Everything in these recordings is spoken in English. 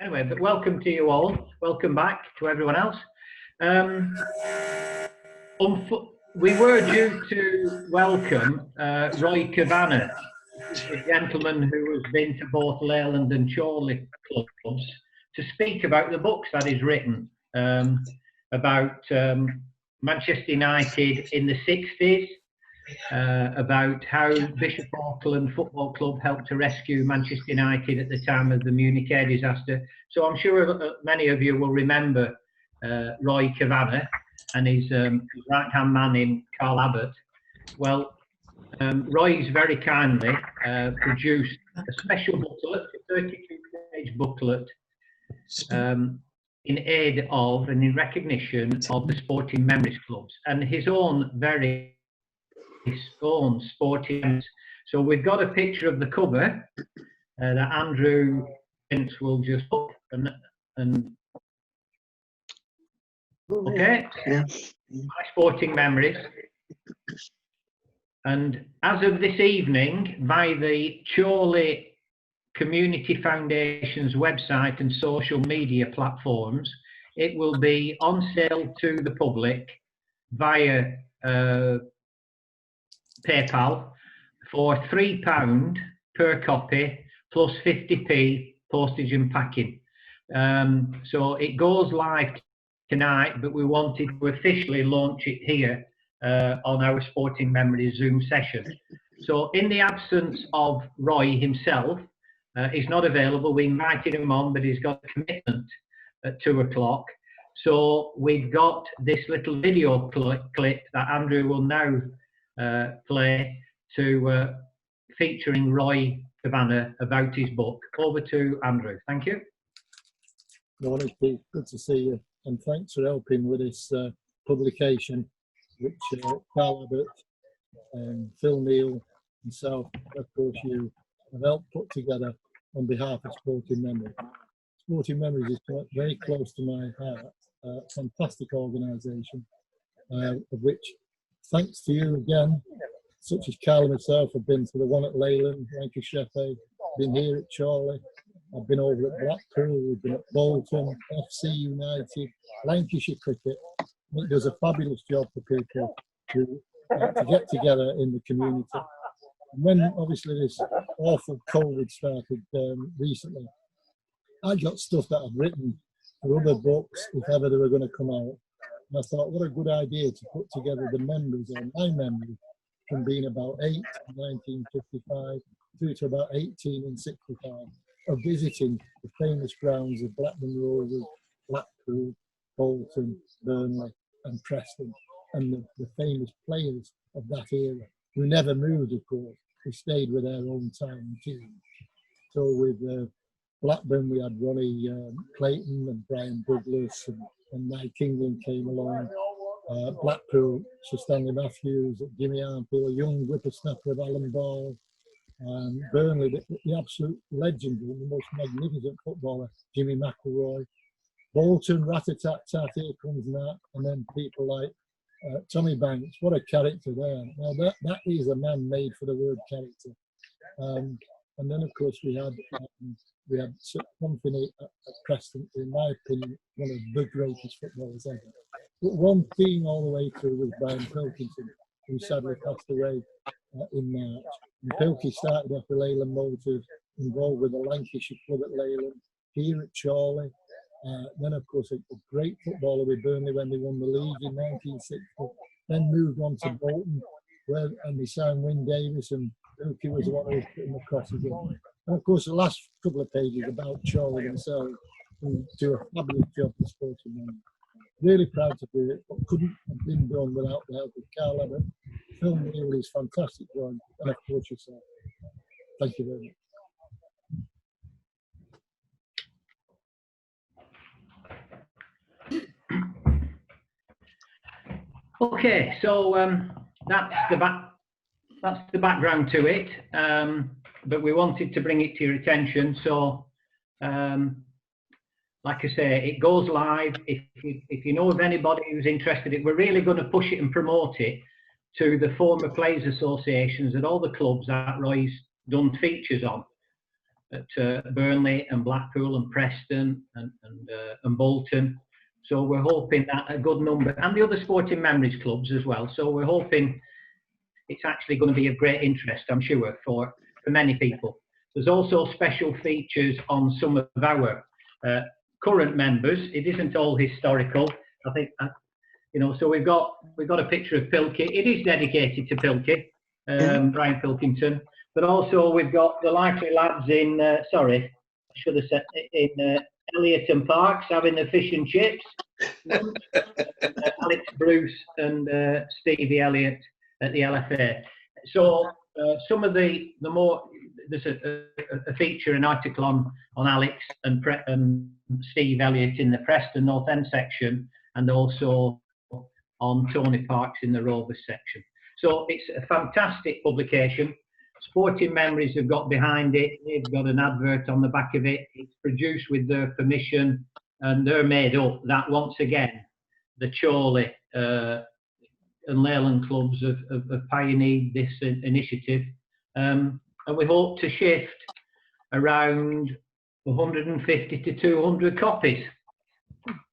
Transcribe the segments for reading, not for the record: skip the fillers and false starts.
Anyway, but welcome to you all. Welcome back to everyone else. We were due to welcome Roy Cavanagh, the gentleman who has been to both Leyland and Chorley clubs, to speak about the books that he's written about Manchester United in the 60s, about how Bishop Auckland Football Club helped to rescue Manchester United at the time of the Munich air disaster. So I'm sure many of you will remember Roy Cavanagh and his right-hand man in Carl Abbott. Well, Roy's very kindly produced a special booklet, a 32-page booklet, in aid of and in recognition of the Sporting Memories clubs and his own sporting. So we've got a picture of the cover that Andrew Vince will just put and okay, yeah. My Sporting Memories. And as of this evening, via the Chorley Community Foundation's website and social media platforms, it will be on sale to the public via PayPal for £3 per copy plus 50p postage and packing. So it goes live tonight, but we wanted to officially launch it here on our Sporting Memories Zoom session. So in the absence of Roy himself, he's not available. We invited him on, but he's got a commitment at 2 o'clock. So we've got this little video clip that Andrew will now play to featuring Roy Cavanagh about his book. Over to Andrew. Thank you. Morning, Pete. Good to see you, and thanks for helping with this publication, which Carl Abbott, Phil Neal, and so, of course, you have helped put together on behalf of Sporting Memories. Sporting Memories is very close to my heart. Fantastic organisation, of which, thanks to you again, such as Carl and myself, have been to the one at Leyland, Lancashire, been here at Chorley, I've been over at Blackpool, we've been at Bolton, FC United, Lancashire Cricket. It does a fabulous job for people to get together in the community. And when obviously this awful COVID started recently, I got stuff that I've written for other books, if ever they were going to come out. And I thought, what a good idea to put together the memories, or my memory, from being about 8 in 1955 through to about 18 in 65, of visiting the famous grounds of Blackburn Rovers, Blackpool, Bolton, Burnley and Preston, and the famous players of that era, who never moved, of course, who stayed with their own town team. So with Blackburn, we had Ronnie Clayton and Brian Douglas, and Mike England came along. Blackpool, Sir Stanley Matthews, Jimmy Armfield, a young whippersnapper of Alan Ball. Burnley, the absolute legend, the most magnificent footballer, Jimmy McElroy. Bolton, rat-a-tat-tat, here comes that. And then people like Tommy Banks, what a character there. Now that is a man made for the word character. And then, of course, we had Company at Preston, in my opinion, one of the greatest footballers ever. But one theme all the way through was Brian Pilkington, who sadly passed away in March. And Pilkey started off with Leyland Motors, involved with the Lancashire club at Leyland, here at Chorley. Then, of course, a great footballer with Burnley when they won the league in 1960. Then moved on to Bolton, and they signed Wyn Davis, and Pilkey was the one who was putting the crosses in. And, of course, the last couple of pages about Chorley themselves, who do a fabulous job for Sporting Memories. Really proud to do it, but couldn't have been done without the help of Carl Abbott, Phil Neal, his fantastic drawing, and of course yourself. Thank you very much. Okay, so that's the background to it, but we wanted to bring it to your attention. So, like I say, it goes live. If you know of anybody who's interested, we're really going to push it and promote it to the former players associations and all the clubs that Roy's done features on. at Burnley and Blackpool and Preston and Bolton. So we're hoping that a good number, and the other sporting memories clubs as well. So we're hoping it's actually going to be of great interest, I'm sure, for many people. There's also special features on some of our current members. It isn't all historical. I think, you know, so we've got a picture of Pilkey. It is dedicated to Pilkey, Brian Pilkington. But also we've got the likely lads in, sorry, I should have said, in Elliot and Parks having the fish and chips. Alex Bruce and Stevie Elliott at the LFA. So some of the more, there's a feature, an article on Alex and Steve Elliott in the Preston North End section, and also on Tony Parks in the Rovers section. So it's a fantastic publication. Sporting Memories have got behind it. They've got an advert on the back of it. It's produced with their permission, and they're made up that, once again, the Chorley and Leyland clubs have pioneered this initiative. And we hope to shift around 150 to 200 copies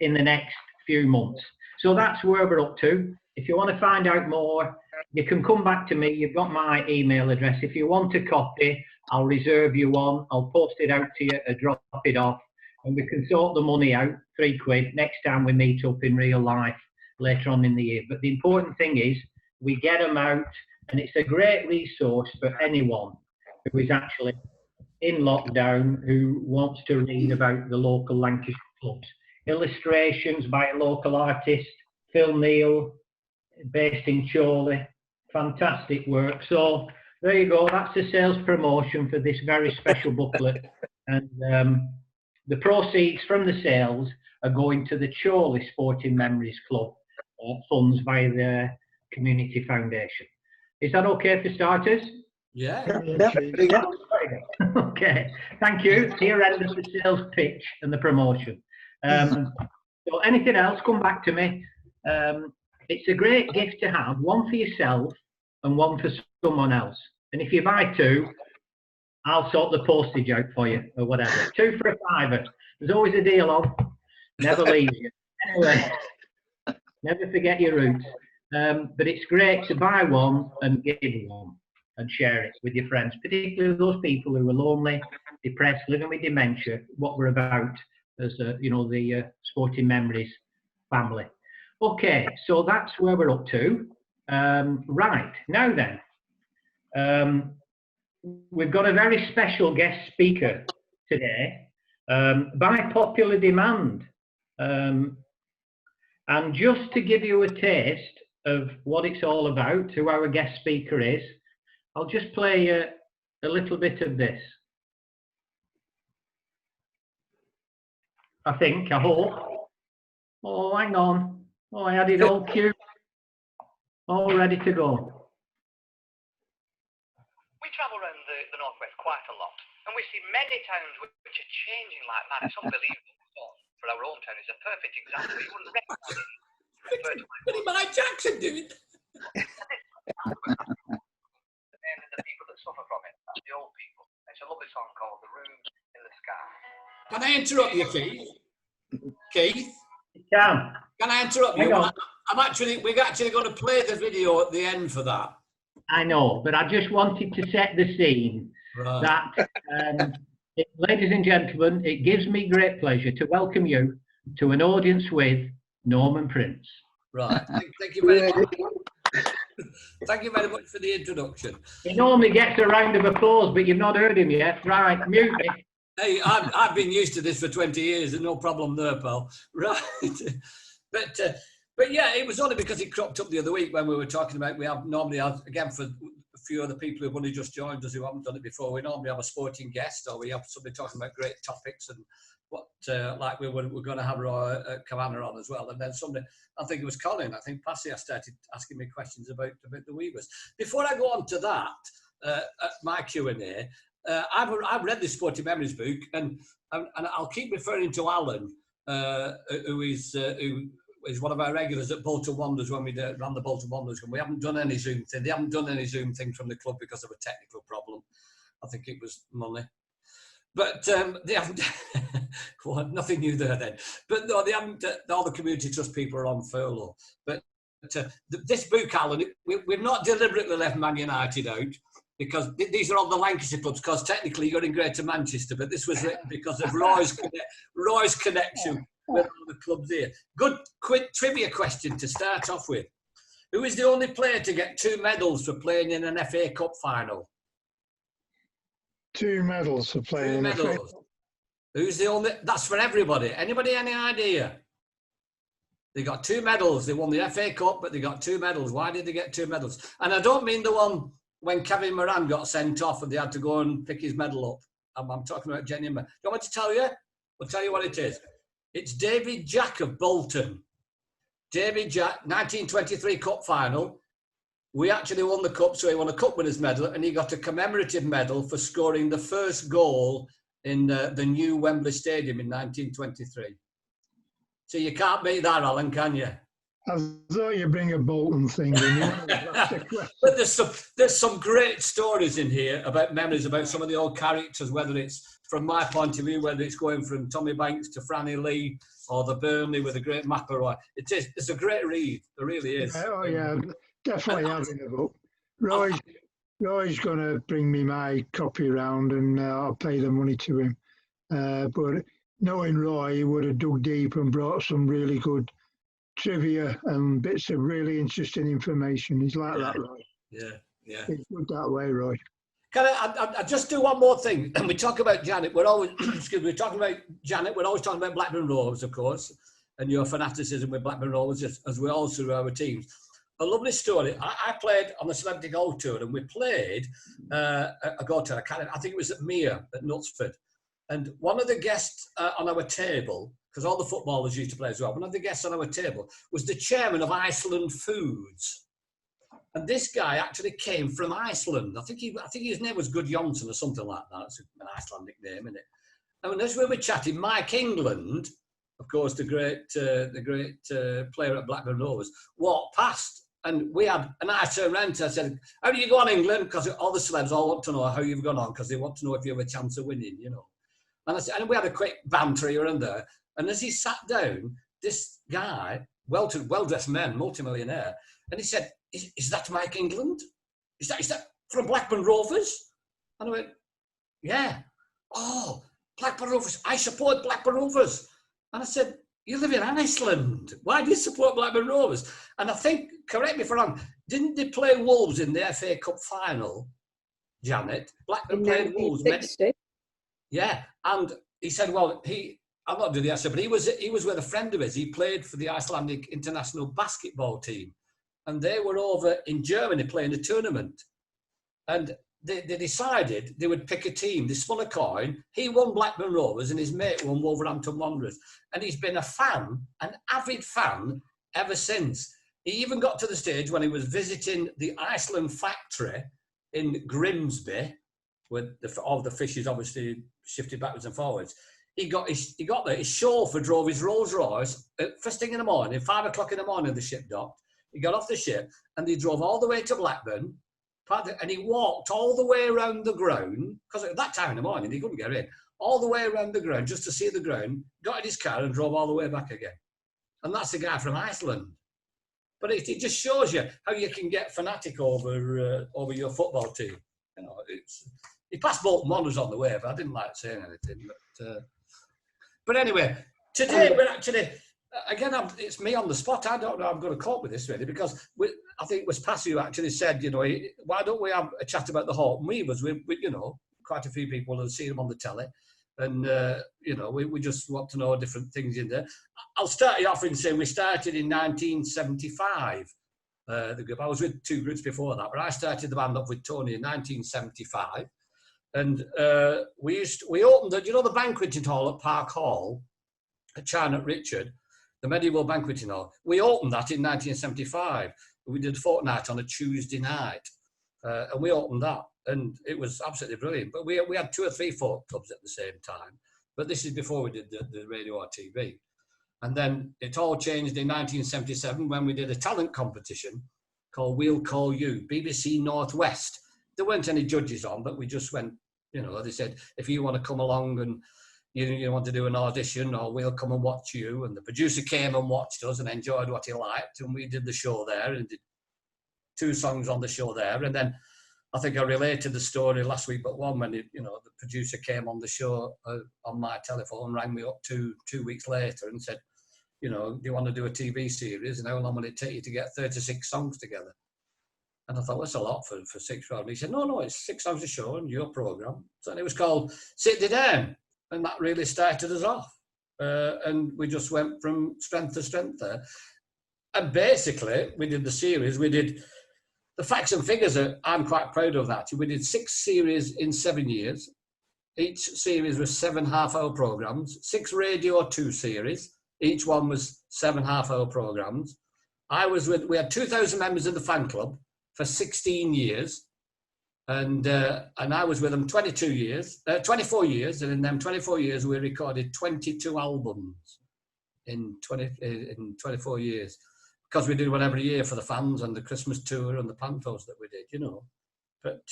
in the next few months. So that's where we're up to. If you want to find out more, you can come back to me. You've got my email address. If you want a copy, I'll reserve you one. I'll post it out to you, drop it off, and we can sort the money out, £3 next time we meet up in real life later on in the year. But the important thing is we get them out, and it's a great resource for anyone who is actually in lockdown who wants to read about the local Lancashire clubs. Illustrations by a local artist, Phil Neal, based in Chorley. Fantastic work. So there you go. That's the sales promotion for this very special booklet. And the proceeds from the sales are going to the Chorley Sporting Memories Club funds by the Community Foundation. Is that okay for starters? Yeah. Okay. Thank you. Here ends the sales pitch and the promotion. So anything else, come back to me. It's a great gift to have, one for yourself and one for someone else. And if you buy two, I'll sort the postage out for you or whatever. 2 for £5. There's always a deal on. Never leaves you. Anyway, never forget your roots. But it's great to buy one and give one and share it with your friends, particularly those people who are lonely, depressed, living with dementia, what we're about as, you know, the Sporting Memories family. Okay, so that's where we're up to. Right, now then, we've got a very special guest speaker today, by popular demand. And just to give you a taste of what it's all about, who our guest speaker is, I'll just play a little bit of this. I hope. Oh, hang on. Oh, I had it all queued, all ready to go. We travel around the northwest quite a lot, and we see many towns which are changing like that. It's unbelievable. For our own town, is a perfect example. You wouldn't recognise it. What did Mike Jackson do? And the people that suffer from it, that's the old people. It's a lovely song called "The Room in the Sky." Can I interrupt you, Keith? Keith? Can I interrupt you? On. We're actually going to play the video at the end for that. I know, but I just wanted to set the scene. Right. That, ladies and gentlemen, it gives me great pleasure to welcome you to an audience with Norman Prince. Right. Thank you very much. Thank you very much for the introduction. He normally gets a round of applause, but you've not heard him yet. Right, mute me. Hey, I've been used to this for 20 years, and no problem there, pal. Right. But yeah, it was only because it cropped up the other week when we were talking about, we have normally, again, for a few other people who've only just joined us who haven't done it before, we normally have a sporting guest, or we have somebody talking about great topics and what, like we're going to have Kavanagh on as well. And then somebody, I think it was Colin, I think Passy, I started asking me questions about the Weavers. Before I go on to that, my Q&A, I've read this Sporting Memories book, and I'll keep referring to Alan, who is one of our regulars at Bolton Wanderers when we ran the Bolton Wanderers, and we haven't done any Zoom thing. They haven't done any Zoom thing from the club because of a technical problem. I think it was money. But they haven't. Well, nothing new there then. But no, they haven't. All the community trust people are on furlough. But this book, Alan, we've not deliberately left Man United out, because these are all the Lancashire clubs. Because technically you're in Greater Manchester, but this was written because of Roy's connection with all the clubs here. Good quick trivia question to start off with. Who is the only player to get 2 medals for playing in an FA Cup final? 2 medals for playing. 2 medals. Who's the only? That's for everybody. Anybody any idea? They got 2 medals. They won the FA Cup, but they got 2 medals. Why did they get 2 medals? And I don't mean the one when Kevin Moran got sent off and they had to go and pick his medal up. I'm talking about genuine. Do you want me to tell you? I'll tell you what it is. It's David Jack of Bolton. David Jack, 1923 Cup final. We actually won the Cup, so he won a Cup winners' medal, and he got a commemorative medal for scoring the first goal in the new Wembley Stadium in 1923. So you can't beat that, Alan, can you? I thought you'd bring a Bolton thing in. But there's some great stories in here about memories about some of the old characters, whether it's, from my point of view, whether it's going from Tommy Banks to Franny Lee or the Burnley with a great McElroy. It's a great read. It really is. Yeah, oh, yeah, definitely having a book. Roy's going to bring me my copy round and I'll pay the money to him. But knowing Roy, he would have dug deep and brought some really good trivia and bits of really interesting information. He's like that, Roy. Yeah. He's good that way, Roy. Can I just do one more thing? We talk about Janet. We're always, we're talking about Janet. We're always talking about Blackburn Rovers, of course, and your fanaticism with Blackburn Rovers, as we all through our teams. A lovely story. I played on the Celebrity Gold Tour, and we played a gold tour. I think it was at Mere at Knutsford. And one of the guests on our table, because all the footballers used to play as well, one of the guests on our table was the chairman of Iceland Foods. And this guy actually came from Iceland. I think his name was Good Johnson or something like that. It's an Icelandic name, isn't it? And as we were chatting, Mike England, of course, the great player at Blackburn Rovers, walked past. And I turned around and I said, "How do you go on, England?" Because all the celebs all want to know how you've gone on, because they want to know if you have a chance of winning, you know. And I said, and we had a quick banter here and there. And as he sat down, this guy, well-dressed man, multimillionaire, and he said, "Is that Mike England? Is that from Blackburn Rovers?" And I went, "Yeah." "Oh, Blackburn Rovers. I support Blackburn Rovers." And I said, "You live in Iceland. Why do you support Blackburn Rovers?" And I think, correct me if I'm wrong, didn't they play Wolves in the FA Cup final, Janet? Blackburn played Wolves. Yeah. And he said, well, I'm not doing the answer, but he was with a friend of his. He played for the Icelandic international basketball team. And they were over in Germany playing a tournament. And they decided they would pick a team. They spun a coin. He won Blackburn Rovers and his mate won Wolverhampton Wanderers. And he's been an avid fan ever since. He even got to the stage when he was visiting the Iceland factory in Grimsby, where all the fish is obviously shifted backwards and forwards. He got there. His chauffeur drove his Rolls Royce first thing in the morning, 5 o'clock in the morning. The ship docked. He got off the ship and they drove all the way to Blackburn. And he walked all the way around the ground, because at that time in the morning he couldn't get in, all the way around the ground just to see the ground, got in his car and drove all the way back again. And that's the guy from Iceland. But it just shows you how you can get fanatic over your football team. You know, he passed Bolton Wanderers on the way, but I didn't like saying anything. But anyway, today we're actually, again, it's me on the spot. I don't know how I'm going to cope with this really, because I think it was Passy who actually said, you know, why don't we have a chat about the Horton Weavers? We you know, quite a few people have seen them on the telly. And, you know, we just want to know different things in there. I'll start you off in saying we started in 1975, the group. I was with 2 groups before that, but I started the band up with Tony in 1975. And we opened the banqueting hall at Park Hall at Charnock Richard, the medieval banqueting hall. We opened that in 1975. We did a fortnight on a Tuesday night, and we opened that. And it was absolutely brilliant. But we had 2 or 3 folk clubs at the same time. But this is before we did the radio or TV. And then it all changed in 1977 when we did a talent competition called We'll Call You, BBC Northwest. There weren't any judges on, but we just went, You know, they said, if you want to come along and you want to do an audition, or we'll come and watch you. And the producer came and watched us and enjoyed what he liked. And we did the show there and did 2 songs on the show there. And then I think I related the story last week, but one when, the producer came on the show on my telephone, rang me up two weeks later and said, do you want to do a TV series? And how long will it take you to get 36 songs together? And I thought, that's a lot for 6 rounds. He said, no, it's 6 songs a show and your programme. So it was called Sit Thee Down. And that really started us off. And we just went from strength to strength there. And basically, we did the series. We did the facts and figures. I'm quite proud of that. We did 6 series in 7 years. Each series was 7 half-hour programmes, 6 Radio 2 series. Each one was 7 half-hour programmes. We had 2,000 members in the fan club for 16 years. And I was with them 24 years, and in them 24 years we recorded 22 albums in 24 years, because we did one every year for the fans and the Christmas tour and the pantos that we did, But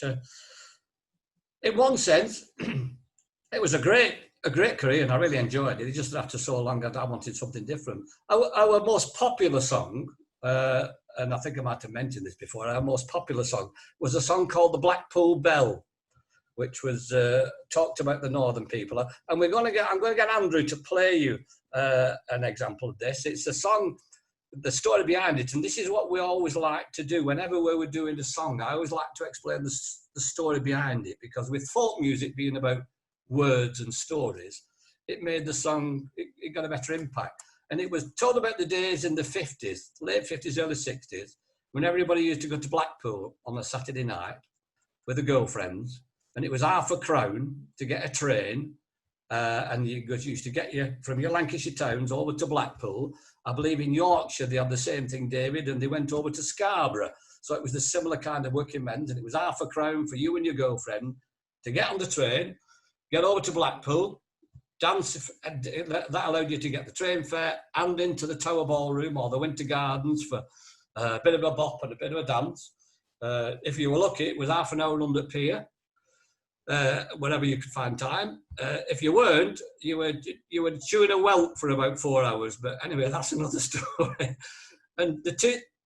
in one sense, it was a great career, and I really enjoyed it. It just after so long, I wanted something different. Our most popular song. And I think I might have mentioned this before, our most popular song was a song called The Blackpool Bell, which was talked about the northern people. And I'm going to get Andrew to play you an example of this. It's a song, the story behind it, and this is what we always like to do. Whenever we were doing a song, I always like to explain the story behind it, because with folk music being about words and stories, it made the song, it got a better impact. And it was told about the days in the 50s, late 50s, early 60s, when everybody used to go to Blackpool on a Saturday night with their girlfriends. And it was £0.50 to get a train. And you used to get you from your Lancashire towns over to Blackpool. I believe in Yorkshire, they had the same thing, David, and they went over to Scarborough. So it was the similar kind of working men's. And it was £0.50 for you and your girlfriend to get on the train, get over to Blackpool, dance, and that allowed you to get the train fare and into the Tower Ballroom or the Winter Gardens for a bit of a bop and a bit of a dance. If you were lucky, it was half an hour under the pier, whenever you could find time. If you weren't, you were chewing a welt for about 4 hours. But anyway, that's another story. And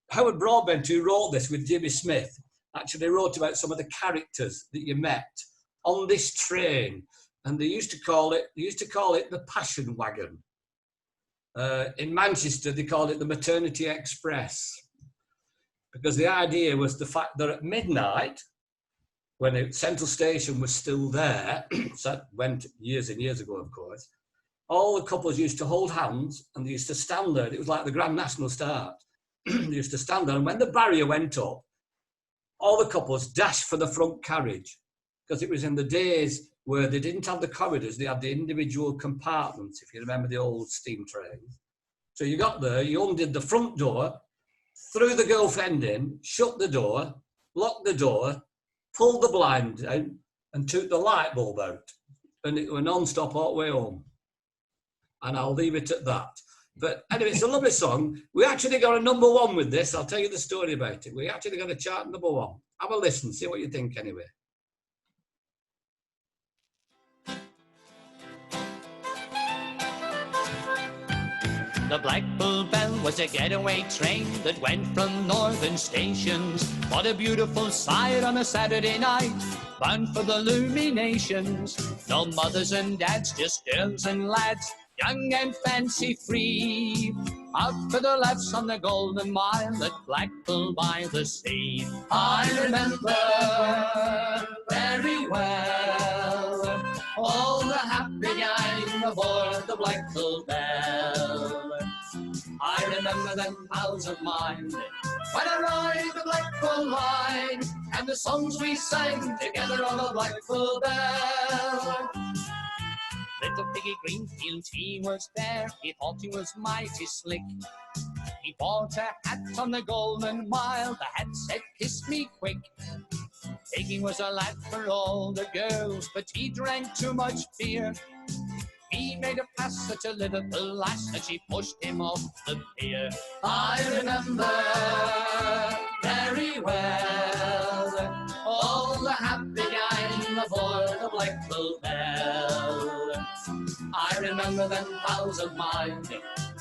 Howard Broadbent, who wrote this with Jimmy Smith, actually wrote about some of the characters that you met on this train. And they used to call it the Passion Wagon. In Manchester, they called it the Maternity Express, because the idea was the fact that at midnight, when Central Station was still there, so that went years and years ago, of course, all the couples used to hold hands and they used to stand there. It was like the Grand National Start. They used to stand there, and when the barrier went up, all the couples dashed for the front carriage, because it was in the days where they didn't have the corridors, they had the individual compartments, if you remember the old steam trains. So you got there, you undid the front door, threw the girlfriend in, shut the door, locked the door, pulled the blind down, and took the light bulb out. And it was non-stop all the way home. And I'll leave it at that. But anyway, it's a lovely song. We actually got a #1 with this. I'll tell you the story about it. We actually got a chart #1. Have a listen, see what you think anyway. The Blackpool Bell was a getaway train that went from northern stations. What a beautiful sight on a Saturday night, bound for the illuminations. No mothers and dads, just girls and lads, young and fancy free. Out for the laughs on the Golden Mile at Blackpool by the sea. I remember very well all the happy gang aboard the Blackpool Bell. I remember them pals of mine when I ride the Blackpool line, and the songs we sang together on the Blackpool Bell. Little Piggy Greenfield, he was there, he thought he was mighty slick. He bought a hat on the Golden Mile, the hat said, "Kiss me quick." Piggy was a lad for all the girls, but he drank too much beer. He made a pass at a Liverpool lass, and she pushed him off the pier. I remember very well all the happy gang aboard the Blackpool Belle. I remember them pals of mine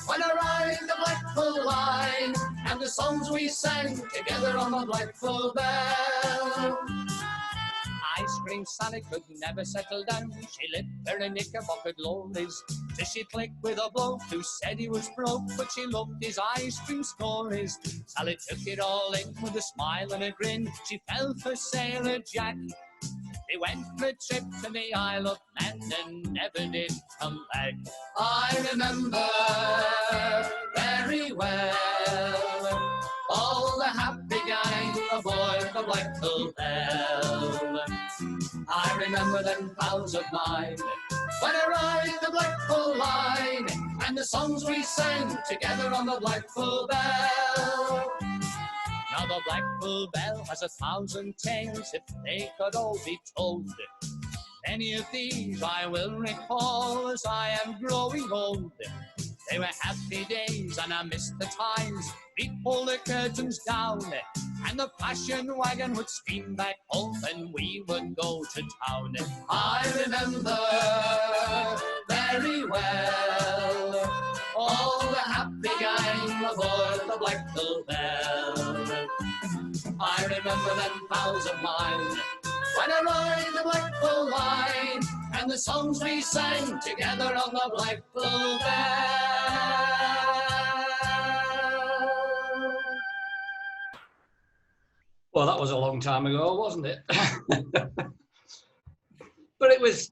when I ride the Blackpool line, and the songs we sang together on the Blackpool Belle. Ice cream Sally could never settle down. She lived her in knickerbocker glories till she clicked with a bloke who said he was broke, but she loved his ice cream stories. Sally took it all in with a smile and a grin. She fell for Sailor Jack. They went for a trip to the Isle of Man and never did come back. I remember very well all the happy gang aboard the Blackpool Belle. I remember them pals of mine when I ride the Blackpool line, and the songs we sang together on the Blackpool Belle. Now the Blackpool Belle has 1,000 tales if they could all be told. Many of these I will recall as I am growing old. They were happy days and I miss the times. We'd pull the curtains down and the fashion wagon would steam back home and we would go to town. I remember very well all the happy gang aboard the Blackpool Belle. I remember them pals of mine when I ride the Blackpool line, and the songs we sang together on the Blackpool Belle. Well, that was a long time ago, wasn't it? But it was,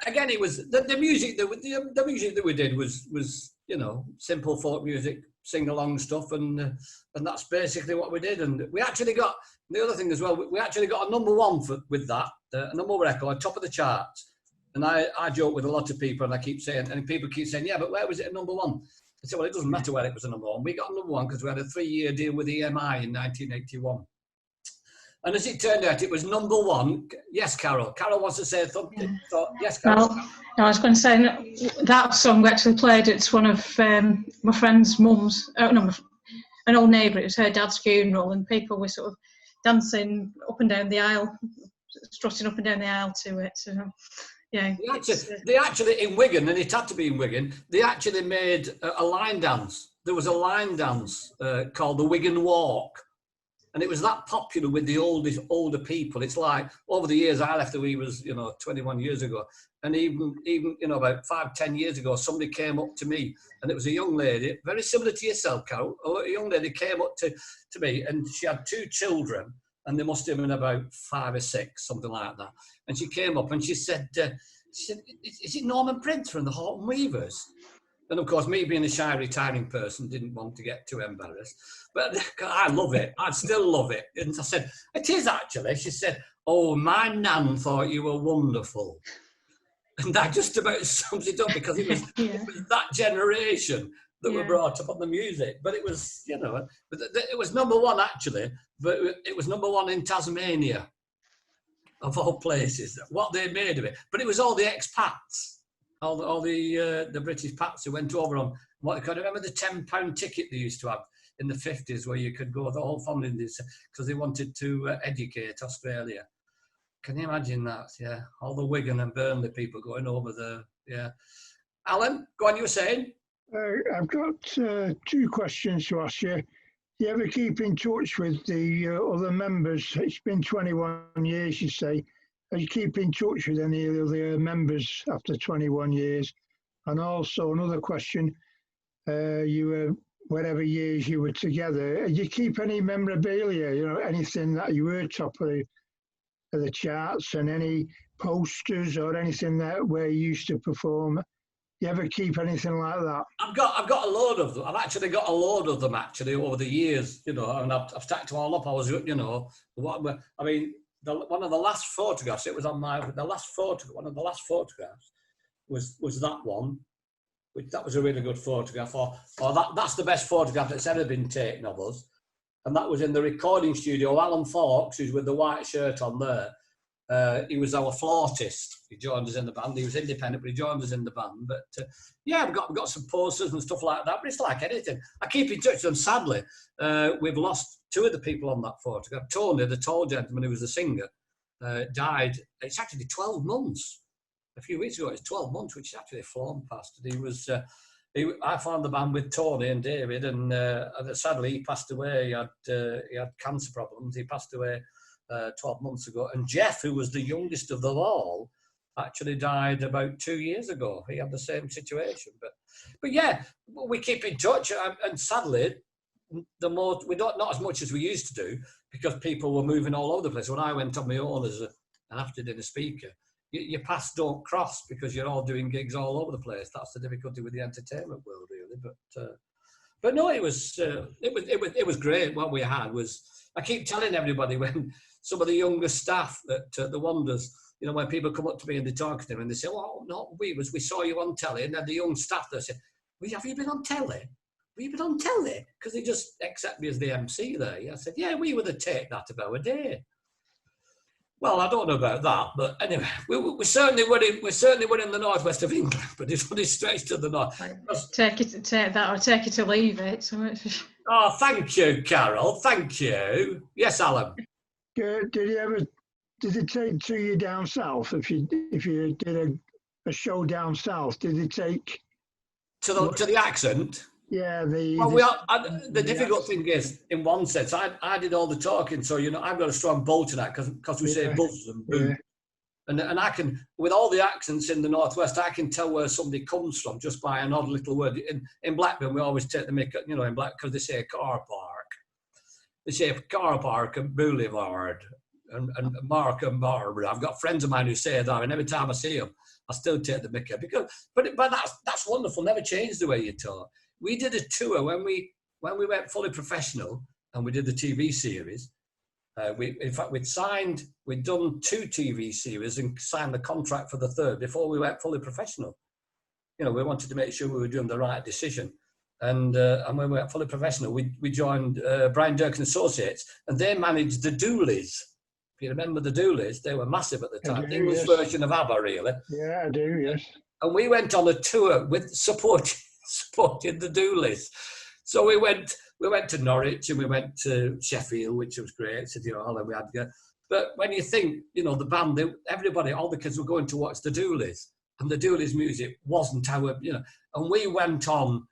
again, it was the music that we did was you know, simple folk music, sing along stuff, and that's basically what we did. And we actually got the other thing as well. We actually got a #1 with that, a number 1 record, top of the charts. And I joke with a lot of people, and I keep saying, and people keep saying, yeah, but where was it at #1? I said, well, it doesn't matter where it was a #1. We got a #1 because we had a 3-year deal with EMI in 1981. And as it turned out, it was #1. Yes, Carol. Carol wants to say something. Yeah. So, yes, Carol. Well, no, I was going to say that song we actually played. It's one of my friend's mum's. An old neighbour. It was her dad's funeral, and people were sort of dancing up and down the aisle, strutting up and down the aisle to it. So, yeah. They actually in Wigan, and it had to be in Wigan. They actually made a line dance. There was a line dance called the Wigan Walk. And it was that popular with the older people. It's like over the years, I left the Wee was, 21 years ago. And even about 5-10 years ago, somebody came up to me, and it was a young lady, very similar to yourself, Carol. A young lady came up to me, and she had 2 children, and they must have been about 5 or 6, something like that. And she came up and she said, is it Norman Prince from the Horton Weavers? And of course, me being a shy, retiring person, didn't want to get too embarrassed. But I love it. I still love it. And I said, it is actually. She said, oh, my nan thought you were wonderful. And that just about sums it up, because it was that generation that were brought up on the music. But it was, it was #1 actually, but it was #1 in Tasmania, of all places, what they made of it. But it was all the expats. All the British pats who went over on what I can remember the £10 ticket they used to have in the 50s, where you could go the whole family because they wanted to educate Australia. Can you imagine that? Yeah, all the Wigan and Burnley people going over there. Yeah, Alan, go on. You were saying? I've got 2 questions to ask you. Do you ever keep in touch with the other members? It's been 21 years, you say. Do you keep in touch with any of the members after 21 years? And also another question, you were, whatever years you were together, do you keep any memorabilia, anything that you were top of the charts, and any posters or anything that where you used to perform? You ever keep anything like that? I've got a load of them. I've actually got a load of them actually over the years, and I've stacked them all up. I was, one of the last photographs, it was on one of the last photographs was that one, which that was a really good photograph, or that's the best photograph that's ever been taken of us. And that was in the recording studio. Alan Fawkes, who's with the white shirt on there, he was our flautist. He joined us in the band. He was independent, but he joined us in the band. But we've got some posters and stuff like that. But it's like anything. I keep in touch with them. Sadly, we've lost 2 of the people on that photograph. Tony, the tall gentleman who was the singer, died. It's actually 12 months. A few weeks ago, it's 12 months, which is actually flown past. And he was. I found the band with Tony and David, and sadly he passed away. He had cancer problems. He passed away 12 months ago. And Jeff, who was the youngest of them all, actually died about 2 years ago. He had the same situation. But yeah, we keep in touch. And sadly, we don't, not as much as we used to do, because people were moving all over the place. When I went on my own as an after dinner speaker, your paths don't cross because you're all doing gigs all over the place. That's the difficulty with the entertainment world, really. But no, it was great. What we had was, I keep telling everybody, when some of the younger staff at the Wonders, you know, when people come up to me and they talk to them and they say, "Oh, no, we saw you on telly," and then the young staff, they say, "Well, have you been on telly? Have you been on telly?" Because they just accept me as the MC there. I said, "Yeah, we were the take that of our day." Well, I don't know about that, but anyway, we certainly were in the northwest of England, but it's only stretched to the north. Take that, or take it or leave it. So oh, thank you, Carol. Thank you. Yes, Alan. Did it take to you down south? If you did a show down south, did it take to the accent? Yeah, the difficult thing is, in one sense, I did all the talking, so, you know, I've got a strong bow to that because we say buzz and boom. Yeah. And I can, with all the accents in the northwest, I can tell where somebody comes from just by an odd little word. In Blackburn, we always take the mick, you know, in Black, because they say car park. They say car park and boulevard and Mark and Barbara. I've got friends of mine who say that, and every time I see them, I still take the mick because, but that's wonderful. Never change the way you talk. We did a tour when we went fully professional, and we did the TV series. In fact, we'd done 2 TV series and signed the contract for the 3rd before we went fully professional. You know, we wanted to make sure we were doing the right decision. And when we went fully professional, we joined Brian Dirk and Associates, and they managed the Dooleys. If you remember the Dooleys, they were massive at the time. The English version of ABBA, really. Yeah, I do, yes. And we went on a tour with supporting the Dooleys. So we went to Norwich and we went to Sheffield, which was great, City Hall, and we had. But when you think, you know, the band, everybody, all the kids were going to watch the Dooleys, and the Dooleys music wasn't our, you know. And we went on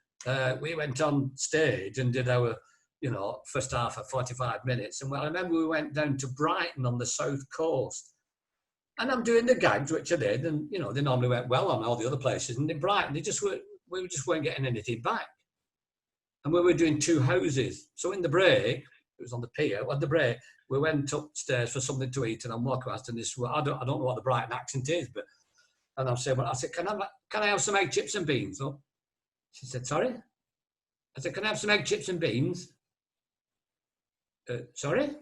stage and did our, you know, first half of 45 minutes. And I remember we went down to Brighton on the south coast, and I'm doing the gags, which I did, and, you know, they normally went well on all the other places, and in Brighton we just weren't getting anything back. And we were doing 2 houses. So in the break, it was on the pier, at the break, we went upstairs for something to eat, and I'm walking past, and this, I don't know what the Brighton accent is, but, and I'm saying, I said, can I have some egg, chips and beans? Oh. She said, sorry? I said, can I have some egg, chips and beans? Sorry?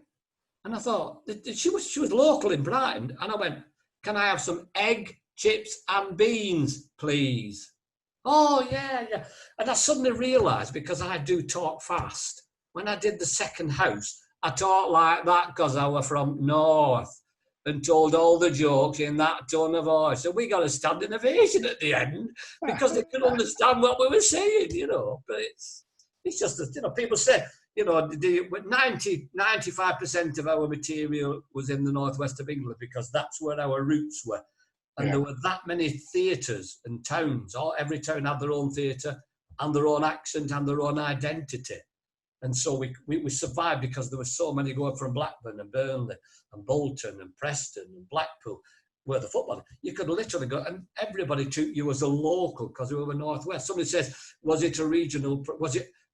And I thought, she was local in Brighton, and I went, can I have some egg, chips and beans, please? Oh, yeah. And I suddenly realised, because I do talk fast, when I did the second house, I talked like that because I was from North and told all the jokes in that tone of voice. So we got a standing ovation at the end because they could understand what we were saying, you know. But it's just that, you know, people say, you know, 95% of our material was in the northwest of England because that's where our roots were. And there were that many theatres and towns. Every town had their own theatre and their own accent and their own identity. And so we survived because there were so many going from Blackburn and Burnley and Bolton and Preston and Blackpool, where the football. You could literally go, and everybody took you as a local because we were northwest. Somebody says, was it a regional?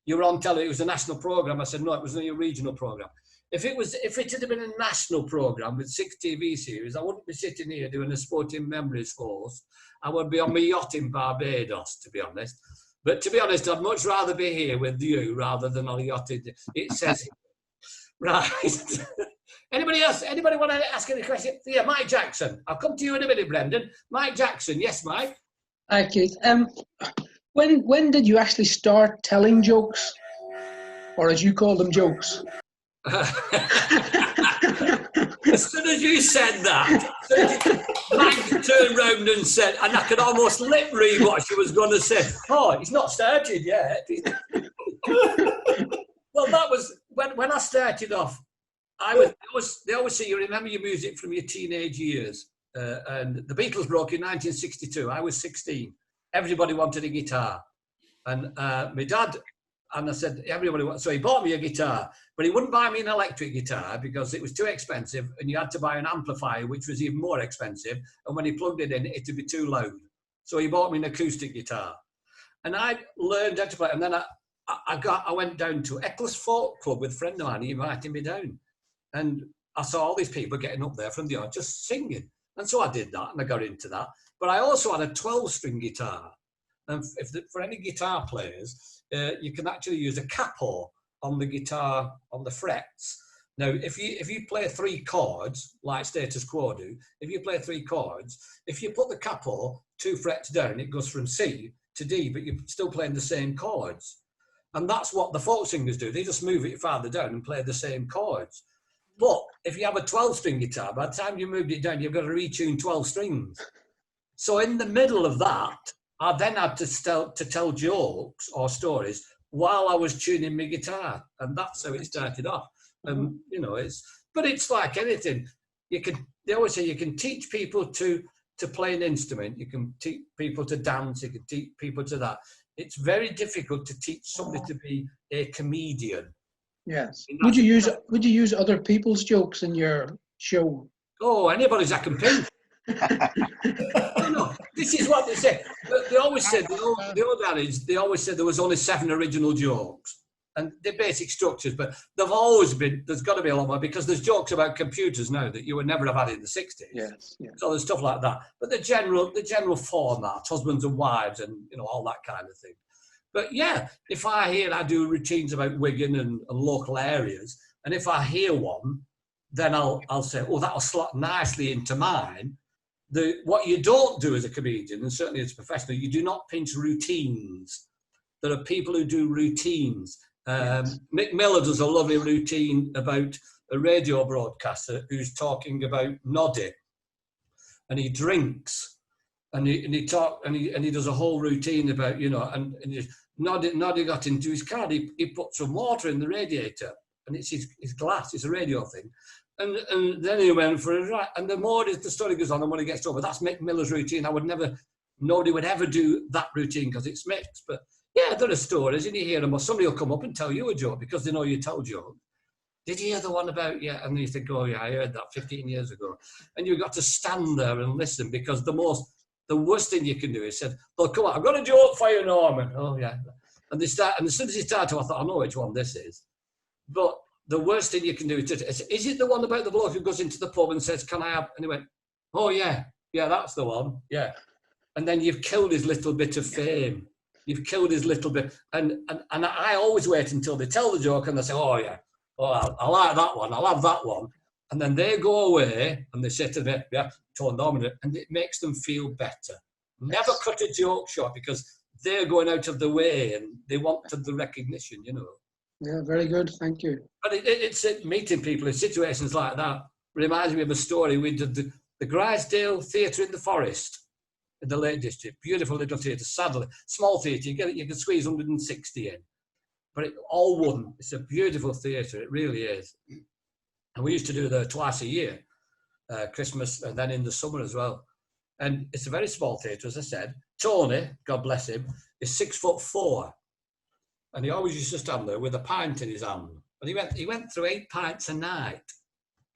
You were on telly? It was a national programme. I said, no, it was only a regional programme. If it had been a national programme with 6 TV series, I wouldn't be sitting here doing a Sporting Memories host. I would be on my yacht in Barbados, to be honest. But to be honest, I'd much rather be here with you rather than on a yacht. It says, right. Anybody else? Anybody want to ask any question? Yeah, Mike Jackson. I'll come to you in a minute, Brendan. Mike Jackson. Yes, Mike. Hi, Keith. When did you actually start telling jokes? Or as you call them, jokes? As soon as you said that, Mike turned round and said, and I could almost lip read what she was going to say. Oh, it's not started yet. Well, that was when I started off They always say you remember your music from your teenage years. And the Beatles broke in 1962. I was 16. Everybody wanted a guitar. And my dad, and I said, so he bought me a guitar, but he wouldn't buy me an electric guitar because it was too expensive and you had to buy an amplifier, which was even more expensive. And when he plugged it in, it'd be too loud. So he bought me an acoustic guitar. And I learned how to play. And then I went down to Eccles Folk Club with a friend of mine. He invited me down. And I saw all these people getting up there from the audience just singing. And so I did that and I got into that. But I also had a 12-string guitar. And for any guitar players, you can actually use a capo on the guitar, on the frets. Now, if you play 3 chords, like Status Quo do, if you play 3 chords, if you put the capo 2 frets down, it goes from C to D, but you're still playing the same chords. And that's what the folk singers do. They just move it farther down and play the same chords. But if you have a 12-string guitar, by the time you moved it down, you've got to retune 12 strings. So in the middle of that, I then had to tell jokes or stories while I was tuning my guitar. And that's how it started off. But it's like anything. They always say you can teach people to play an instrument. You can teach people to dance. You can teach people to that. It's very difficult to teach somebody to be a comedian. Yes. Would you use other people's jokes in your show? Oh, anybody's I can pin. This is what they say. They always said the old adage. They always said there was only 7 original jokes, and they're basic structures. But they've always been. There's got to be a lot more because there's jokes about computers now that you would never have had in the 60s. Yes. Yeah. So there's stuff like that. But the general format, husbands and wives, and all that kind of thing. But yeah, if I do routines about Wigan and local areas, and if I hear one, then I'll say, oh, that'll slot nicely into mine. What you don't do as a comedian, and certainly as a professional, you do not pinch routines. There are people who do routines. Yes. Mick Miller does a lovely routine about a radio broadcaster who's talking about Noddy, and he drinks, and he does a whole routine about Noddy got into his car. He put some water in the radiator, and it's his glass. It's a radio thing. And then he went for a ride. And the more the story goes on, the more he gets over. That's Mick Miller's routine. Nobody would ever do that routine because it's mixed. But yeah, there are stories, and you hear them, or somebody will come up and tell you a joke because they know you tell jokes. Did you hear the one about, yeah? And you think, oh yeah, I heard that 15 years ago. And you've got to stand there and listen because the worst thing you can do is say, oh, come on, I've got a joke for you, Norman. Oh yeah. And as soon as he started, I thought, I know which one this is. But the worst thing you can do is it the one about the bloke who goes into the pub and says, can I have, and he went, oh yeah, that's the one, yeah. And then you've killed his little bit of fame. You've killed his little bit. And I always wait until they tell the joke and they say, oh yeah, oh, I like that one, I'll have that one. And then they go away and they say to me, yeah, told Norman, and it makes them feel better. Never cut a joke short because they're going out of the way and they want the recognition, Yeah, very good. Thank you. But it's meeting people in situations like that reminds me of a story. We did the Grisdale Theatre in the Forest in the Lake District. Beautiful little theatre, sadly. Small theatre, you can squeeze 160 in. But all wooden. It's a beautiful theatre, it really is. And we used to do there twice a year, Christmas and then in the summer as well. And it's a very small theatre, as I said. Tony, God bless him, is 6'4". And he always used to stand there with a pint in his hand. And he went through 8 pints a night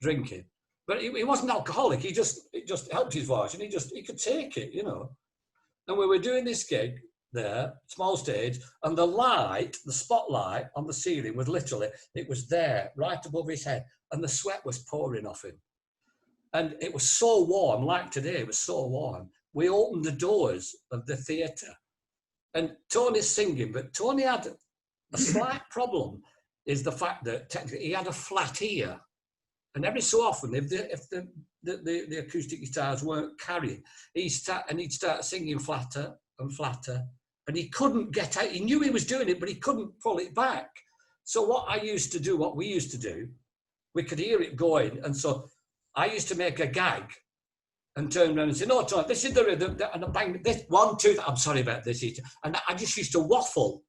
drinking. But he wasn't alcoholic. It just helped his voice, and he could take it, And we were doing this gig there, small stage, and the spotlight on the ceiling was literally, it was there, right above his head, and the sweat was pouring off him. And it was so warm, like today, it was so warm. We opened the doors of the theatre, and Tony's singing, but Tony had a slight problem, is the fact that technically he had a flat ear. And every so often, if the acoustic guitars weren't carrying, he'd start singing flatter and flatter, and he couldn't get out. He knew he was doing it, but he couldn't pull it back. So what we used to do, we could hear it going, and so I used to make a gag and turn around and say, no, Tony, this is the rhythm, and I bang this 1, 2, I'm sorry about this, and I just used to waffle,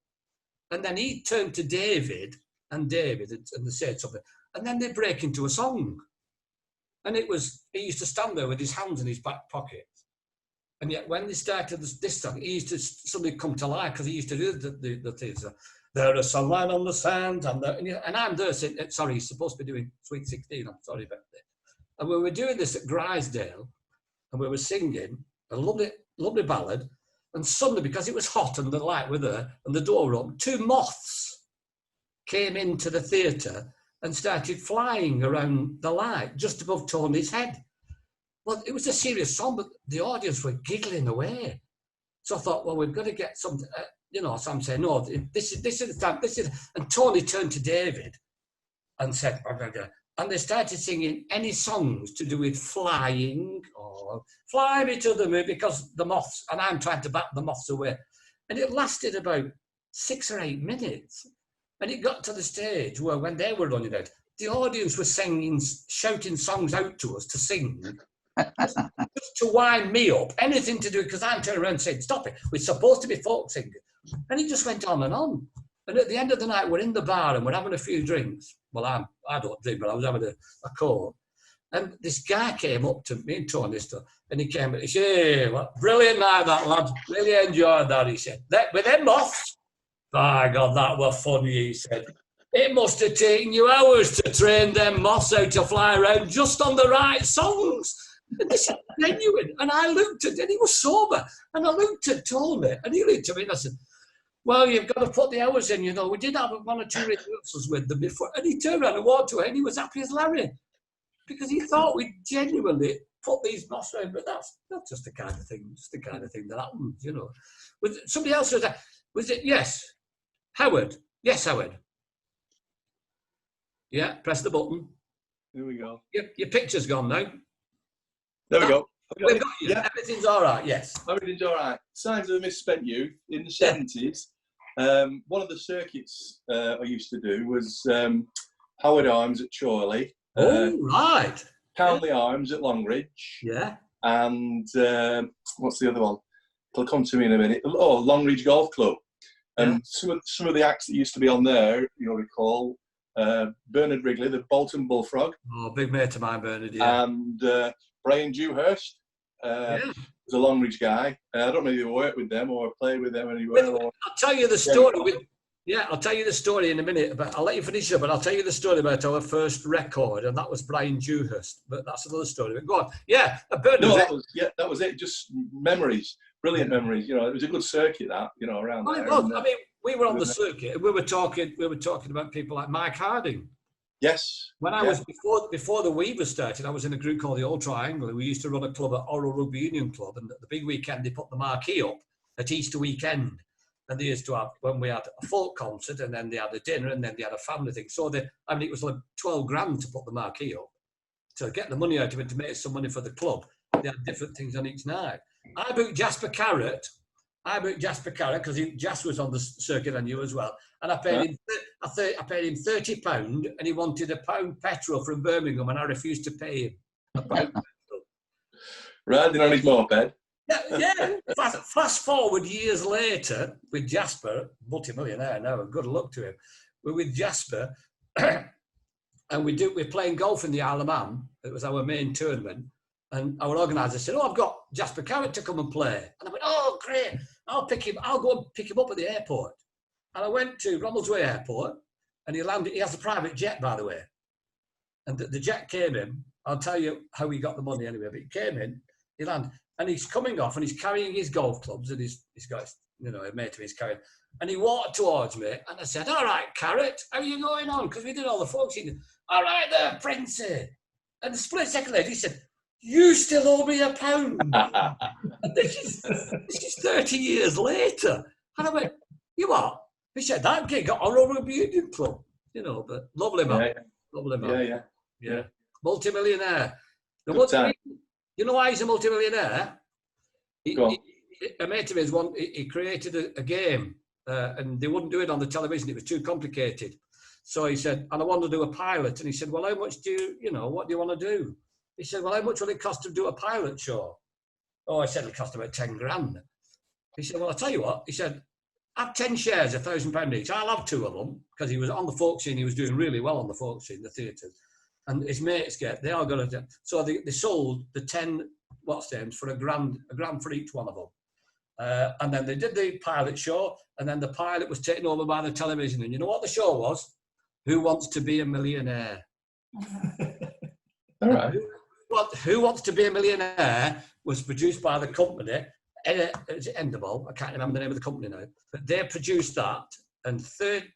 and then he'd turn to David and they said something. and then they break into a song. And he used to stand there with his hands in his back pocket. And yet when they started this song, he used to suddenly come to life because he used to do the theatre. There is sunlight on the sand, and I'm there saying, sorry, he's supposed to be doing Sweet 16, I'm sorry about that. And we were doing this at Grisdale, and we were singing a lovely, lovely ballad, and suddenly, because it was hot and the light were there, and the door opened, 2 moths came into the theatre and started flying around the light just above Tony's head. Well, it was a serious song, but the audience were giggling away. So I thought, well, we've got to get some, so I'm saying, no, this is the time, and Tony turned to David and said, and they started singing any songs to do with flying or fly me to the moon, because the moths, and I'm trying to bat the moths away. And it lasted about 6 or 8 minutes. And it got to the stage where when they were running out, the audience was singing, shouting songs out to us to sing, just to wind me up, anything to do, because I'm turning around saying, stop it, we're supposed to be folk singers. And it just went on and on. And at the end of the night, we're in the bar and we're having a few drinks. Well, I don't drink, but I was having a coke. And this guy came up to me and Tony stuff, and he came and he said, hey, well, brilliant night that, lad. Really enjoyed that, he said. With them moths, by God, that were funny, he said. It must have taken you hours to train them moths how to fly around just on the right songs. And this is genuine. And I looked at, and he was sober, and I looked at Tony, and he looked at me and I said, well, you've got to put the hours in, we did have 1 or 2 rehearsals with them before. And he turned around and walked away, and he was happy as Larry, because he thought we genuinely put these moths around. But that's just the kind of thing, that happens, Was somebody else was it? Yes, Howard. Yes, Howard. Yeah, press the button. Here we go. Your picture's gone now. There we go. We've got you. Yeah. Everything's all right, yes. Everything's all right. Signs of a misspent youth in the 70s. One of the circuits I used to do was Howard Arms at Chorley. Right. Townley Arms at Longridge. Yeah. And what's the other one? It'll come to me in a minute. Oh, Longridge Golf Club. And some of the acts that used to be on there, you'll recall, Bernard Wrigley, the Bolton Bullfrog. Oh, big mate of mine, Bernard, yeah. And Brian Dewhurst. Was a Longridge guy. I don't know if you worked with them or played with them anywhere. I'll tell you the story. I'll tell you the story in a minute. But I'll let you finish it. But I'll tell you the story about our first record, and that was Brian Dewhurst. But that's another story. But go on. Yeah, that was it. Just memories, brilliant memories. It was a good circuit that around there. Well, I mean, we were on the circuit, and we were talking about people like Mike Harding. Yes. When I was before the Weavers started, I was in a group called the Old Triangle, and we used to run a club at Oral Rugby Union Club. And at the big weekend, they put the marquee up at Easter weekend, and they used to have, when we had a folk concert, and then they had a dinner, and then they had a family thing. So it was like 12 grand to put the marquee up, to get the money out of it to make some money for the club. They had different things on each night. I booked Jasper Carrott because Jas was on the circuit, I knew as well. And I paid him £30, and he wanted £1 petrol from Birmingham, and I refused to pay him £1 petrol. Riding on his moped. Yeah. Fast forward years later with Jasper, multi-millionaire now, and good luck to him. We're with Jasper, and we're playing golf in the Isle of Man. It was our main tournament. And our organiser said, I've got Jasper Carrott to come and play. And I went, oh, great. I'll go and pick him up at the airport. And I went to Romelsway Airport, and he landed. He has a private jet, by the way. And the jet came in. I'll tell you how he got the money anyway. But he came in, he landed, and he's coming off, and he's carrying his golf clubs, and he's got, a mate of his carrying. And he walked towards me, and I said, all right, Carrott, how are you going on? Because we did all the folks. He said, all right there, Princey. And the split second later, he said, you still owe me £1. And this is 30 years later. And I went, you what? He said, that gig got on over a Union Club. But lovely man. Yeah. Lovely man. Yeah. Multi-millionaire. You know why he's a multi-millionaire? A mate of his, he created a game, and they wouldn't do it on the television. It was too complicated. So he said, and I want to do a pilot. And he said, well, how much what do you want to do? He said, well, how much will it cost to do a pilot show? Oh, I said, it'll cost about 10 grand. He said, well, I'll tell you what. He said, have 10 shares, £1,000 each. I'll have 2 of them, because he was on the folk scene. He was doing really well on the folk scene, the theatres. And his mates they all got a, so they sold the 10 what's names for a grand for each one of them. And then they did the pilot show, and then the pilot was taken over by the television. And you know what the show was? Who Wants to Be a Millionaire? All right. Who Wants to Be a Millionaire was produced by the company, Endable. I can't remember the name of the company now, but they produced that. And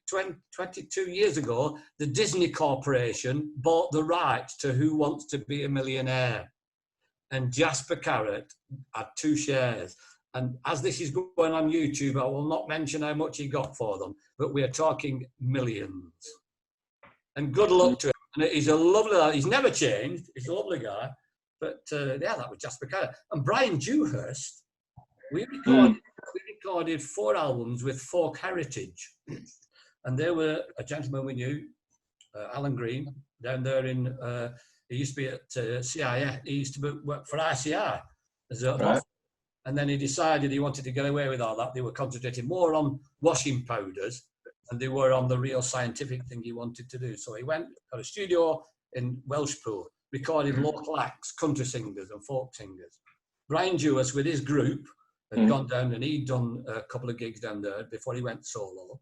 22 years ago, the Disney Corporation bought the rights to Who Wants to Be a Millionaire. And Jasper Carrot had 2 shares. And as this is going on YouTube, I will not mention how much he got for them, but we are talking millions. And good luck to him. And he's a lovely, he's never changed. He's a lovely guy. But yeah, that was Jasper Carrot. And Brian Dewhurst, we recorded 4 albums with Folk Heritage. And they were a gentleman we knew, Alan Green, down there in, he used to be at CIF, he used to work for ICI as a Right. And then he decided he wanted to get away with all that. They were concentrating more on washing powders than they were on the real scientific thing he wanted to do. So he went, got a studio in Welshpool, recorded local acts, country singers and folk singers. Brian Dewhurst with his group had gone down, and he'd done a couple of gigs down there before he went solo.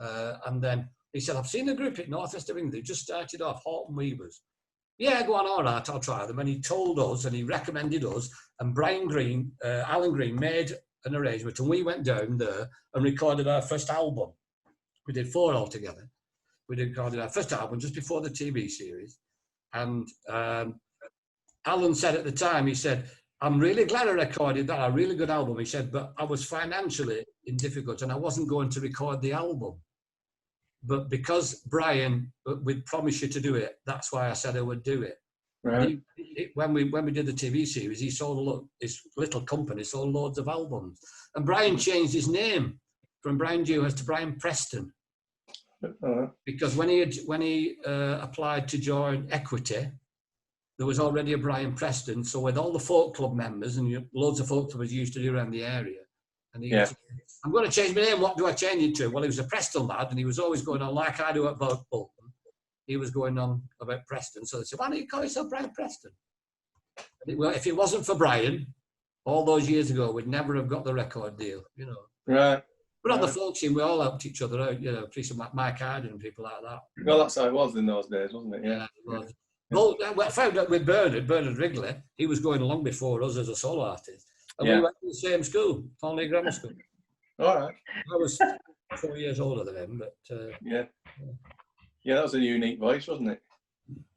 And then he said, I've seen a group at North West of England. They just started off, Horton Weavers. Yeah, go on, all right, I'll try them. And he told us, and he recommended us, and Alan Green made an arrangement, and we went down there and recorded our first album. We did 4 altogether. We recorded our first album just before the TV series. And Alan said at the time, he said, I'm really glad I recorded that, a really good album. He said, but I was financially in difficulty and I wasn't going to record the album. But because Brian would promise you to do it, that's why I said I would do it. Right. When we did the TV series, he sold his little company sold loads of albums, and Brian changed his name from Brian Dewhurst to Brian Preston because when he applied to join Equity, there was already a Brian Preston. So with all the folk club members and loads of folk clubs used to do around the area, and he said, I'm going to change my name. What do I change it to? Well, he was a Preston lad, and he was always going on like I do at Bolton. He was going on about Preston. So they said, why don't you call yourself Brian Preston? Well, if it wasn't for Brian, all those years ago, we'd never have got the record deal, you know. Right. But on the folk scene, we all helped each other out, you know, people like Mike Harden and people like that. Well, that's how it was in those days, wasn't it? Yeah, it was. Well, I found out with Bernard Wrigley, he was going along before us as a solo artist. And we went to the same school, Chorley Grammar School. All right. I was 4 years older than him, but... Yeah, that was a unique voice, wasn't it?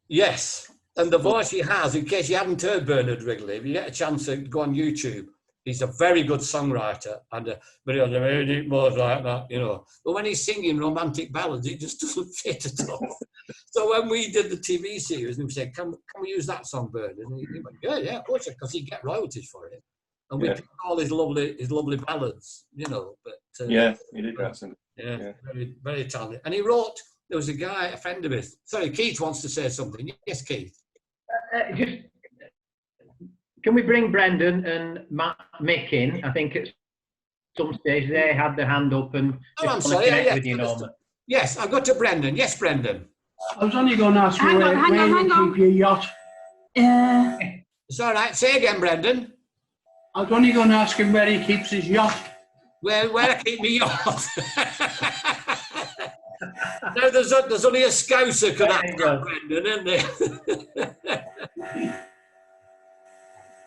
Yes, and the voice he has, in case you hadn't heard Bernard Wrigley, if you get a chance to go on YouTube, he's a very good songwriter, and but he has a very deep voice like that, you know. But when he's singing romantic ballads, it just doesn't fit at all. So when we did the TV series, and we said, can we use that song, Bernard? And he went, yeah, of course, because he'd get royalties for it. And we picked all his lovely ballads, you know. But he did that. Yeah, very, very talented. And he wrote... There was a guy, a friend of his. Sorry, Keith wants to say something. Yes, Keith. Can we bring Brendan and Mick in? I think at some stage they had their hand up and I'm sorry. Yes, I'll go to Brendan. Yes, Brendan. I was only going to ask you where you keep your yacht. It's all right. Say again, Brendan. I was only going to ask him where he keeps his yacht. Where I keep my yacht. No, there's only a Scouser could act that, Brendan, isn't there?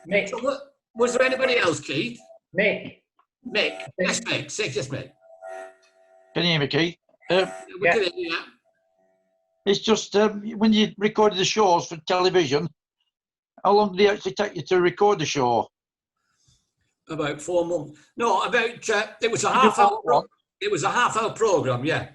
Mick. So was there anybody else, Keith? Mick. Yes, Mick. Say yes, Mick. Can you hear me, Keith? We can hear you. It's just when you recorded the shows for television, how long did it actually take you to record the show? About 4 months. No, it was a half-hour. It was a half-hour program, yeah.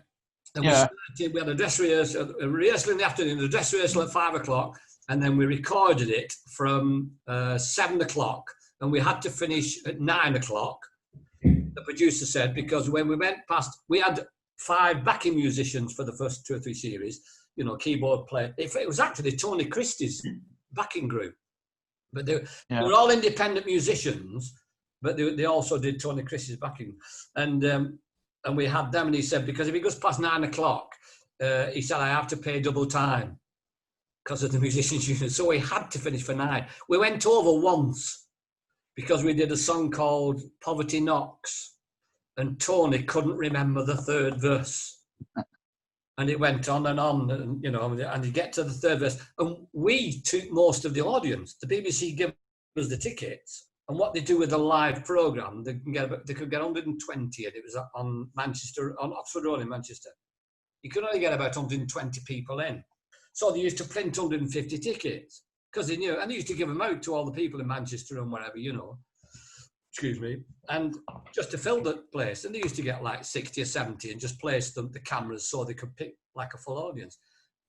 And we had a dress rehearsal, in the afternoon, a dress rehearsal at 5 o'clock, and then we recorded it from 7 o'clock, and we had to finish at 9 o'clock, the producer said, because when we went past, we had 5 backing musicians for the first 2 or 3 series, you know, keyboard player. It was actually Tony Christie's backing group, but they were all independent musicians, but they also did Tony Christie's backing. And and we had them, and he said, because if it goes past 9 o'clock, he said, I have to pay double time because of the musicians' union. So we had to finish for 9. We went over once because we did a song called Poverty Knocks, and Tony couldn't remember the third verse. And it went on, and, you know, and you get to the third verse. And we took most of the audience. The BBC gave us the tickets. And what they do with the live programme, they could get 120, and it was on Oxford Road in Manchester. You could only get about 120 people in. So they used to print 150 tickets because they knew, and they used to give them out to all the people in Manchester and wherever, you know. Excuse me. And just to fill the place, and they used to get like 60 or 70 and just place the cameras so they could pick like a full audience.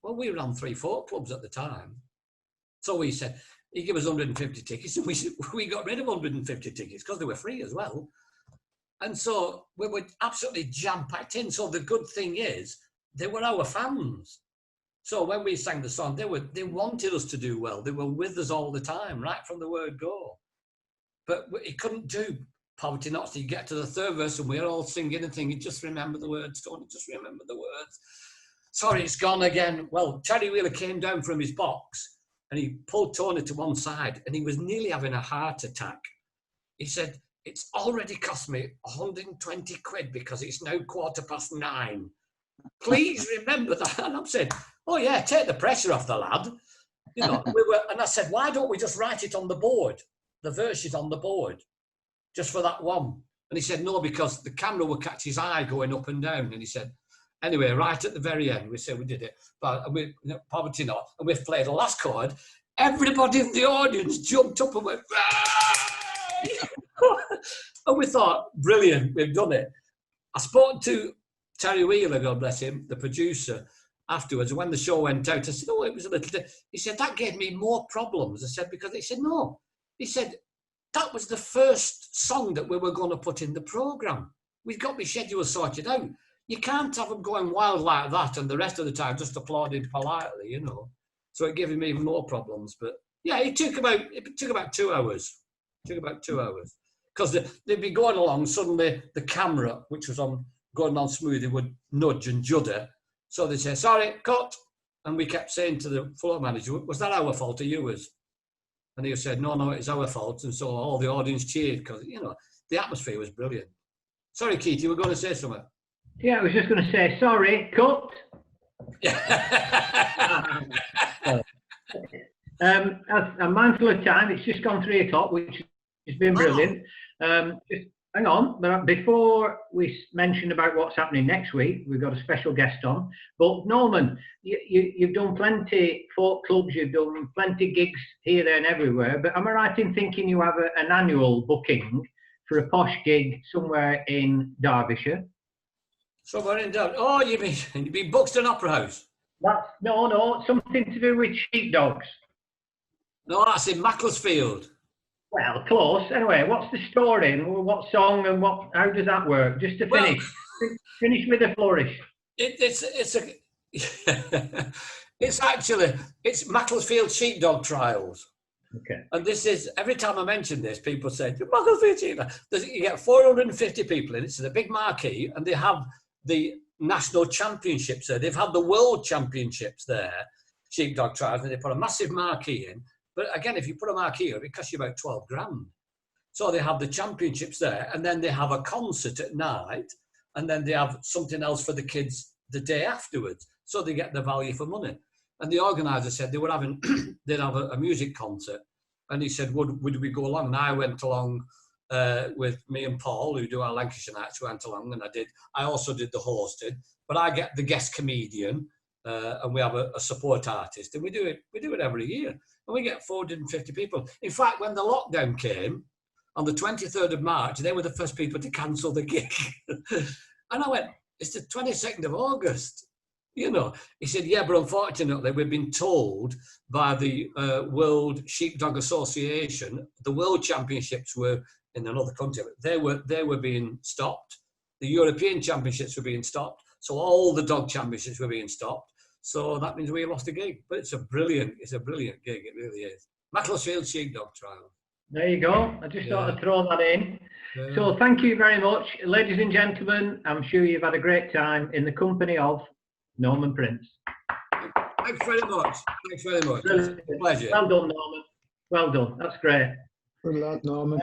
Well, we ran 3 folk clubs at the time. So we said, he gave us 150 tickets, and we got rid of 150 tickets because they were free as well. And so we were absolutely jam-packed in. So the good thing is, they were our fans. So when we sang the song, they wanted us to do well. They were with us all the time, right from the word go. But he couldn't do Poverty Knocks. You get to the third verse, and we're all singing and thinking, just remember the words, Tony, just remember the words. Sorry, it's gone again. Well, Terry Wheeler came down from his box, and he pulled Tony to one side, and he was nearly having a heart attack. He said, it's already cost me 120 quid because it's now 9:15. Please remember that. And I'm saying, oh yeah, take the pressure off the lad. You know, and I said, why don't we just write it on the board? The verse is on the board, just for that one. And he said, no, because the camera will catch his eye going up and down. And he said, anyway, right at the very end, we said we did it. But Poverty Not, and we've played the last chord. Everybody in the audience jumped up and went, and we thought, brilliant, we've done it. I spoke to Terry Wheeler, God bless him, the producer, afterwards. When the show went out, I said, oh, it was a little... He said, that gave me more problems. I said, because he said, no. He said, that was the first song that we were going to put in the programme. We've got my schedule sorted out. You can't have them going wild like that and the rest of the time just applauding politely, you know. So it gave him even more problems. But yeah, it took about 2 hours. It took about 2 hours. Because they'd be going along, suddenly the camera, which was going on smoothly, would nudge and judder. So they'd say, sorry, cut. And we kept saying to the floor manager, was that our fault or yours? And he said, no, it's our fault. And so all the audience cheered because, you know, the atmosphere was brilliant. Sorry, Keith, you were going to say something. Yeah, I was just going to say, sorry, cut. I'm mindful of time. It's just gone 3 o'clock, which has been brilliant. Just hang on. But before we mention about what's happening next week, we've got a special guest on. But Norman, you've done plenty folk clubs, you've done plenty gigs here, there and everywhere. But am I right in thinking you have an annual booking for a posh gig somewhere in Derbyshire? Somewhere in Derbyshire. Oh, you mean Buxton Opera House? No, something to do with sheepdogs. No, that's in Macclesfield. Well, close. Anyway, what's the story? What song and how does that work? Just to finish, finish with a flourish. It's Macclesfield Sheepdog Trials. Okay. And this is, every time I mention this, people say, Macclesfield Sheepdog. You get 450 people in it. It's a big marquee, and they have the national championships there. They've had the world championships there, Sheepdog Trials, and they put a massive marquee in. But again, if you put a marquee up, it costs you about 12 grand. So they have the championships there, and then they have a concert at night, and then they have something else for the kids the day afterwards. So they get the value for money. And the organizer said they were having, they'd have a music concert. And he said, would we go along? And I went along with me and Paul, who do our Lancashire nights, we went along, and I also did the hosting. But I get the guest comedian, and we have a support artist, and we do it every year. And we get 450 people. In fact, when the lockdown came, on the 23rd of March, they were the first people to cancel the gig. And I went, it's the 22nd of August. You know, he said, yeah, but unfortunately, we've been told by the World Sheepdog Association, the World Championships were in another country. They were being stopped. The European Championships were being stopped. So all the dog championships were being stopped. So that means we lost a gig. But it's a brilliant gig. It really is. Macclesfield Sheepdog Trial. There you go. I just thought I'd throw that in. So thank you very much, ladies and gentlemen. I'm sure you've had a great time in the company of Norman Prince. Thanks very much. Thanks very much. It's a pleasure. Well done, Norman. Well done. That's great. Good lad, Norman.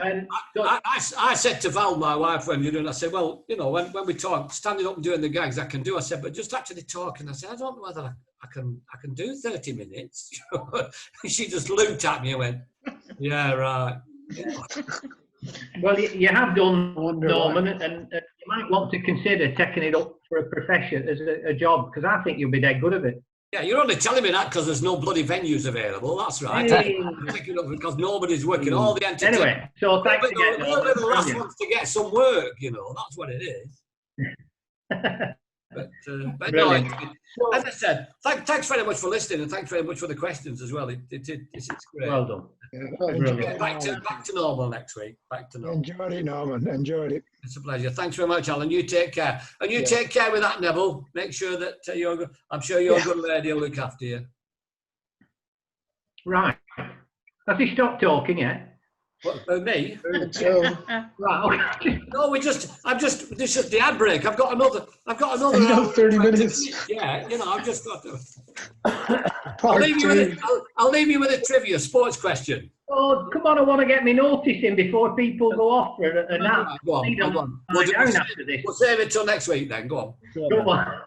I said to Val, my wife, when you're doing, I said, well, you know, when we talk, standing up and doing the gags, I can do. I said, but just actually talking, I said, I don't know whether I can do 30 minutes. She just looked at me and went, yeah, right. Well, you have done, Norman, and you might want to consider taking it up for a profession, as a job, because I think you'll be dead good at it. Yeah, you're only telling me that because there's no bloody venues available. That's right. Hey. I'm taking it up because nobody's working. All the entertainment. Anyway, so thanks again. We'll be the last ones to get some work, you know. That's what it is. But no, as I said, thanks very much for listening, and thanks very much for the questions as well. It's great. Well done. Yeah, back to normal next week. Back to normal. Enjoyed it, Norman. Enjoyed it. It's a pleasure. Thanks very much, Alan. You take care, and you take care with that, Neville. Make sure that I'm sure your good lady will look after you. Right. Has he stopped talking yet? What, me? Right. No, this is the ad break. I've got another. You got 30 minutes. Yeah, you know, I've just got to. I'll leave you with a trivia sports question. Oh, come on! I want to get me notice in before people go off for a nap. Go on. We'll save it till next week then. Go on. Go on.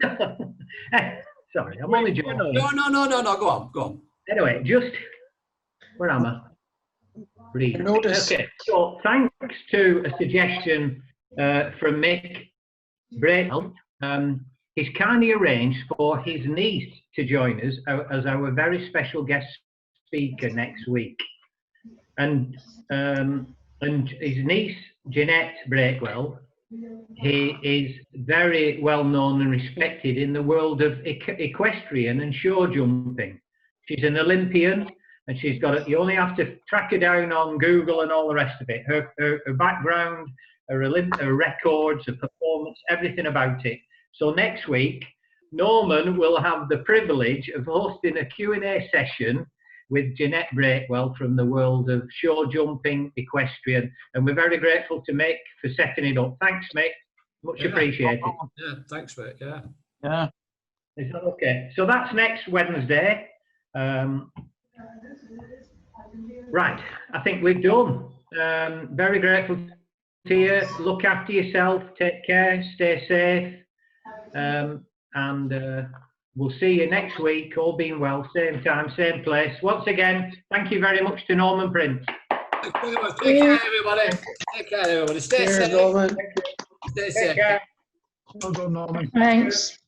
Sorry, I'm only joking. No. Go on. Anyway, where am I? Okay, so thanks to a suggestion from Mick Braithwaite, he's kindly arranged for his niece to join us as our very special guest speaker next week. And his niece, Jeanette Breakwell, he is very well known and respected in the world of equestrian and show jumping. She's an Olympian. And she's got it. You only have to track her down on Google and all the rest of it. Her background, her records, her performance, everything about it. So next week, Norman will have the privilege of hosting a Q&A session with Jeanette Breakwell from the world of show jumping, equestrian, and we're very grateful to Mick for setting it up. Thanks, Mick. Much appreciated. Yeah, thanks, Mick. Yeah. Is that okay? So that's next Wednesday. Right, I think we're done. Very grateful to you. Look after yourself, take care, stay safe, and we'll see you next week, all being well, same time, same place. Once again, thank you very much to Norman Prince. Thanks very much. Take care, everybody. Take care, everybody. Stay safe. Norman. Stay safe. Well done, Norman. Thanks.